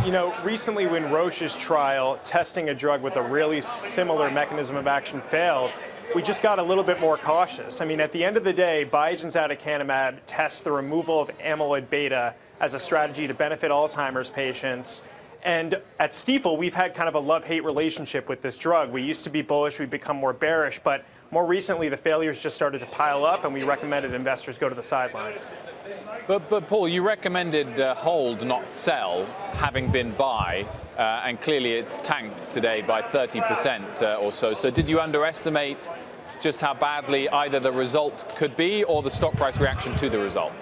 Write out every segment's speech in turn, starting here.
You know, recently when Roche's trial testing a drug with a really similar mechanism of action failed, we just got a little bit more cautious. I mean, at the end of the day, Biogen's aducanumab tests the removal of amyloid beta as a strategy to benefit Alzheimer's patients. And at Stifel, we've had kind of a love-hate relationship with this drug. We used to be bullish, we've become more bearish, but more recently the failures just started to pile up and we recommended investors go to the sidelines. But Paul, you recommended hold, not sell, having been buy, and clearly it's tanked today by 30% or so. So did you underestimate just how badly either the result could be or the stock price reaction to the result?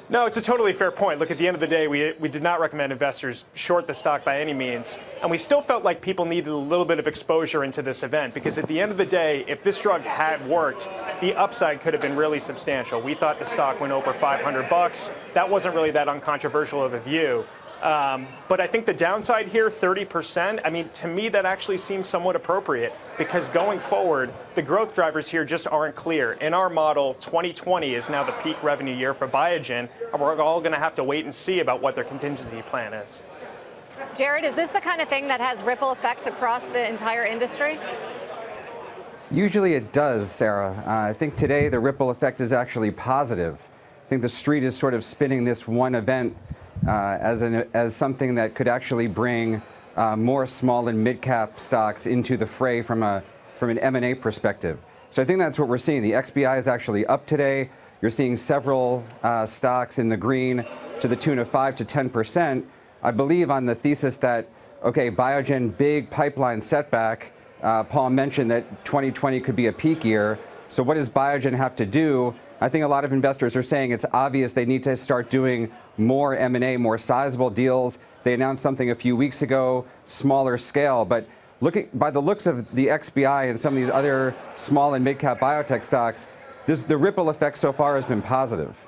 No, it's a totally fair point. Look, at the end of the day, we did not recommend investors short the stock by any means. And we still felt like people needed a little bit of exposure into this event because at the end of the day, if this drug had worked, the upside could have been really substantial. We thought the stock went over $500. That wasn't really that uncontroversial of a view. But I think the downside here, 30%, I mean, to me, that actually seems somewhat appropriate because going forward, the growth drivers here just aren't clear. In our model, 2020 is now the peak revenue year for Biogen, and we're all going to have to wait and see about what their contingency plan is. Jared, is this the kind of thing that has ripple effects across the entire industry? Usually it does, Sarah. I think today the ripple effect is actually positive. I think the street is sort of spinning this one event as something that could actually bring more small and mid-cap stocks into the fray from an M&A perspective. So I think that's what we're seeing. The XBI is actually up today. You're seeing several stocks in the green to the tune of 5 to 10%. I believe on the thesis that, okay, Biogen, big pipeline setback. Paul mentioned that 2020 could be a peak year. So what does Biogen have to do? I think a lot of investors are saying it's obvious they need to start doing more M&A, more sizable deals. They announced something a few weeks ago, smaller scale. But by the looks of the XBI and some of these other small and mid-cap biotech stocks, the ripple effect so far has been positive.